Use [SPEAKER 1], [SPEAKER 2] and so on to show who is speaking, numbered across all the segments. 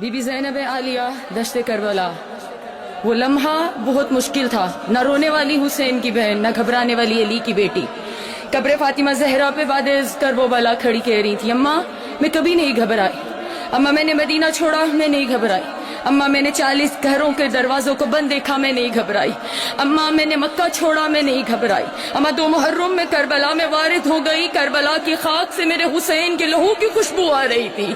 [SPEAKER 1] Be be زینب عالیہ دشت کربلا، وہ لمحہ بہت مشکل تھا، نہ رونے والی حسین کی بہن، نہ گھبرانے والی علی کی بیٹی۔ قبر فاطمہ زہرا پہ بعد کربلا کھڑی کہہ رہی تھی، اماں میں کبھی نہیں گھبرائی، اماں میں نے مدینہ چھوڑا میں نہیں گھبرائی، اماں میں نے 40 گھروں کے دروازوں کو بند دیکھا میں نہیں گھبرائی، اماں میں نے مکہ چھوڑا میں نہیں گھبرائی، اماں 2 محرم میں کربلا میں وارد ہو گئی، کربلا کی خاک سے میرے حسین کے لہو کی خوشبو آ رہی تھی،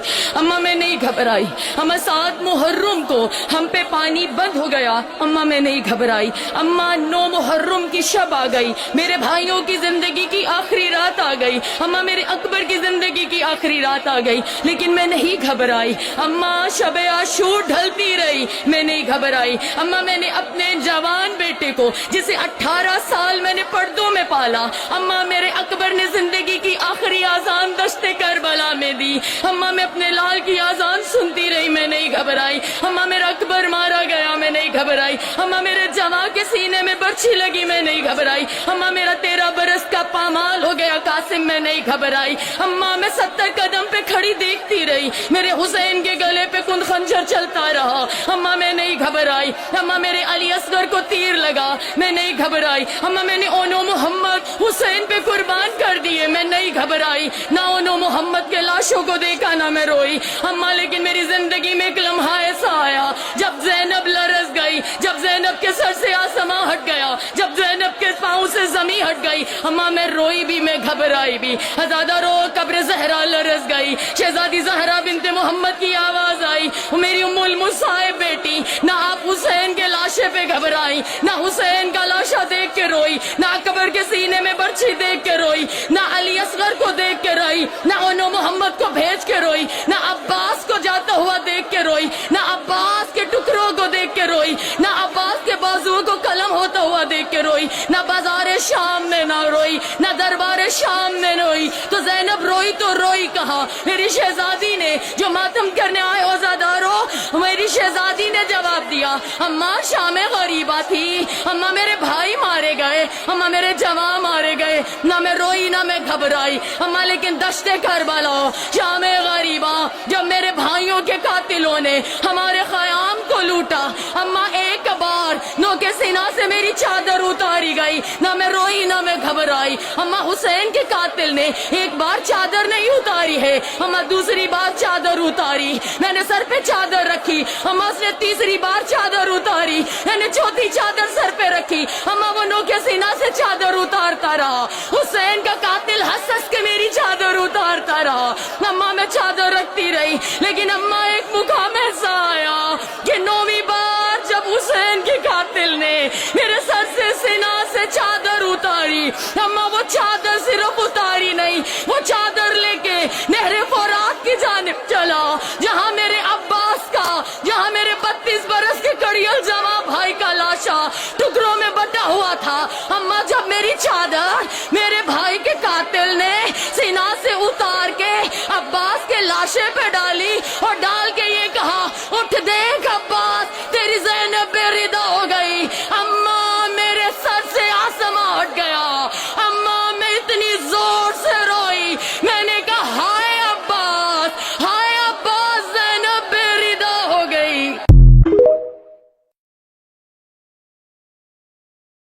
[SPEAKER 1] اماں میں نہیں گھبرائی، اماں 7 محرم کو ہم پہ پانی بند ہو گیا، اماں میں نہیں گھبرائی، اماں 9 محرم کی شب آ گئی، میرے بھائیوں کی زندگی کی آخری رات آ گئی، اماں میرے اکبر کی زندگی کی آخری رات آ گئی، لیکن میں نہیں گھبرائی، اماں شب عاشور ڈھلتی رہی میں نہیں گھبرائی، اماں میں نے اپنے جوان بیٹے کو جسے 18 سال میں نے پردوں میں پالا، اماں میرے اکبر نے زندگی کی آخری آذان دشت کربلا میں دی، اماں میں اپنے لال کی آذان سنتی رہی میں نہیں گھبرائی، اماں میرا اکبر مارا گیا میں نہیں گھبرائی، اماں میرے جواں کے سینے میں برچھی لگی میں نہیں گھبرائی، اماں میرا 13 برس کا پامال ہو گیا قاسم میں نہیں گھبرائی، اماں میں 70 قدم پہ کھڑی دیکھتی رہی میرے حسین کے گلے پہ کند خنجر چلتا رہا، اماں میں نہیں گھبرائی، اماں میرے علی اصغر کو تیر لگا میں نہیں گھبرائی، اماں میں نے اونو محمد حسین پہ قربان کر دیے میں نہیں گھبرائی، نہ اونو محمد کے لاشوں کو دیکھا نہ میں روئی، اماں لیکن میری زندگی میں ایک لمحہ ایسا آیا جب زینب لرز گئی، جب زینب کے سر سے آسماں ہٹ گیا، جب زینب کے پاؤں سے زمین ہٹ گئی، اماں میں روئی بھی میں گھبرائی بھی، ہزادہ رو قبر زہرا لرز گئی، شہزادی زہرا بنت محمد کی آواز آئی، میری ام المصائب بیٹی، نہ آپ حسین کے لاشے پہ گھبرائی، نہ حسین کا لاشا دیکھ کے روئی، نہ قبر کے سینے میں برچھی دیکھ کے روئی، نہ علی اصغر کو دیکھ کے روئی، نہ اونو محمد کو بھیج کے روئی، نہ عباس کو جاتا ہوا دیکھ کے روئی، نہ عباس کے ٹکڑوں کو دیکھ کے روئی، نہ عباس کے بازو کو قلم ہوتا ہوا دیکھ کے روئی، نہ بازار شام میں نہ روئی، نہ دربار شام میں روئی، تو زینب روئی تو روئی کہاں؟ میری شہزادی نے جو ماتم کرنے آئے ہو زادارو، میری شہزادی نے جواب دیا، اماں شام غریبہ تھی، اماں میرے بھائی مارے گئے، اماں میرے جواں مارے گئے، نہ میں روئی نہ میں گھبرائی، اماں لیکن دشت کربلا شام غریبہ جب میرے بھائیوں کے قاتلوں نے ہمارے خیام کو لوٹا، اماں ایک بار نو کے سینہ سے میری چادر اتاری گئی، نہ میں روئی نہ میں گھبرائی، اماں حسین کے قاتل نے ایک بار چادر نہیں اتاری ہے، اماں دوسری بار چادر اتاری، میں نے سر پہ چادر رکھی، اماں اس نے تیسری بار چادر اتاری، میں نے چوتھی چادر سر پہ رکھی، اماں وہ نو کے سینہ سے چادر اتارتا رہا، حسین کا قاتل ہنس ہنس کے میری چادر اتارتا رہا، اماں میں چادر رکھتی رہی، لیکن اماں ایک مقام ایسا آیا کہ 9ویں بار جب حسین کے قاتل نے میرے سر سے سینہ سے چادر اتاری، اماں وہ چادر صرف اتاری نہیں، وہ چادر لے کے نہر فرات کی جانب چلا، جہاں میرے عباس کا، جہاں میرے 32 برس کے کڑیل جوان بھائی کا لاشا ٹکڑوں میں بٹا ہوا تھا، اماں جب میری چادر میرے بھائی کے قاتل نے سینہ سے اتار کے عباس کے لاشے پہ